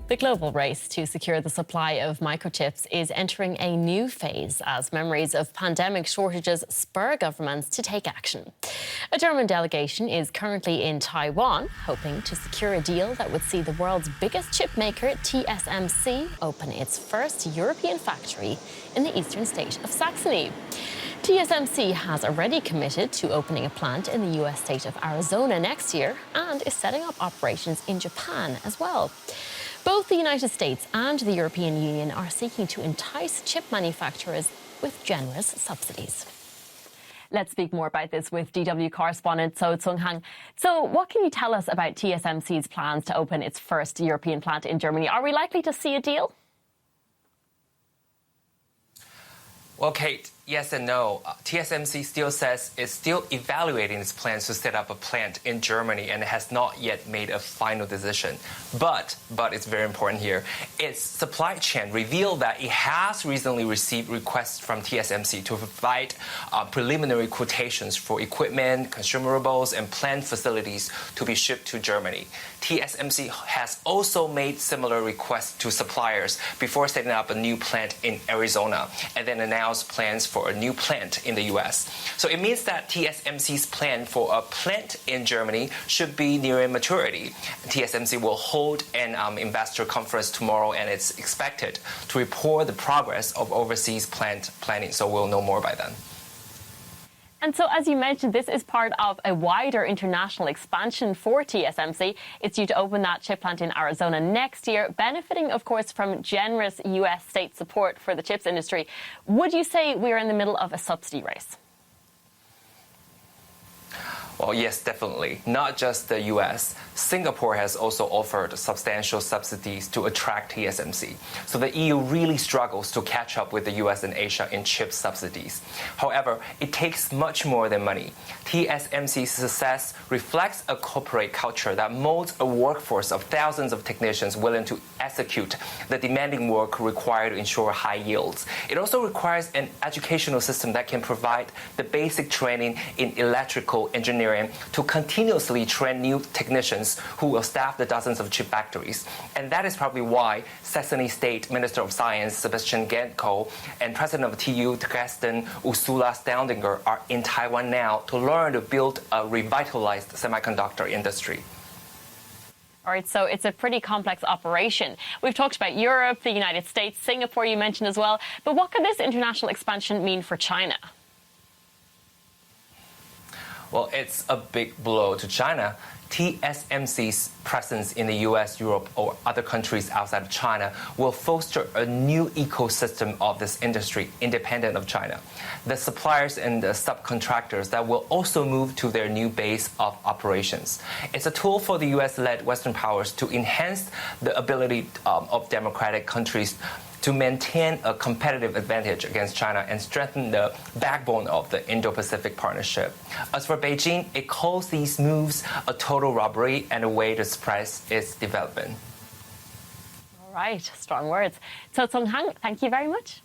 The global race to secure the supply of microchips is entering a new phase as memories of pandemic shortages spur governments to take action. A German delegation is currently in Taiwan, hoping to secure a deal that would see the world's biggest chipmaker, TSMC, open its first European factory in the eastern state of Saxony. TSMC has already committed to opening a plant in the US state of Arizona next year and is setting up operations in Japan as well. Both the United States and the European Union are seeking to entice chip manufacturers with generous subsidies. Let's speak more about this with DW correspondent So Tsung-Han. So what can you tell us about TSMC's plans to open its first European plant in Germany? Are we likely to see a deal? Well, Kate, yes and no. TSMC still says it's still evaluating its plans to set up a plant in Germany and has not yet made a final decision. But it's very important here. Its supply chain revealed that it has recently received requests from TSMC to provide preliminary quotations for equipment, consumables, and plant facilities to be shipped to Germany. TSMC has also made similar requests to suppliers before setting up a new plant in Arizona and then announced plans for a new plant in the US. So it means that TSMC's plan for a plant in Germany should be nearing maturity. TSMC will hold an investor conference tomorrow, and it's expected to report the progress of overseas plant planning, so we'll know more by then. And so, as you mentioned, this is part of a wider international expansion for TSMC. It's due to open that chip plant in Arizona next year, benefiting, of course, from generous US state support for the chips industry. Would you say we're in the middle of a subsidy race? Well, yes, definitely. Not just the US. Singapore has also offered substantial subsidies to attract TSMC. So the EU really struggles to catch up with the US and Asia in chip subsidies. However, it takes much more than money. TSMC's success reflects a corporate culture that molds a workforce of thousands of technicians willing to execute the demanding work required to ensure high yields. It also requires an educational system that can provide the basic training in electrical engineering to continuously train new technicians who will staff the dozens of chip factories. And that is probably why Saxony State Minister of Science Sebastian Genko and President of TU Dresden Ursula Staudinger are in Taiwan now to learn to build a revitalized semiconductor industry. All right, so it's a pretty complex operation. We've talked about Europe, the United States, Singapore you mentioned as well. But what could this international expansion mean for China? Well, it's a big blow to China. TSMC's presence in the US, Europe, or other countries outside of China will foster a new ecosystem of this industry independent of China. The suppliers and the subcontractors that will also move to their new base of operations. It's a tool for the US-led Western powers to enhance the ability of democratic countries to maintain a competitive advantage against China and strengthen the backbone of the Indo-Pacific partnership. As for Beijing, it calls these moves a total robbery and a way to suppress its development. All right, strong words. So Tsung-Han, thank you very much.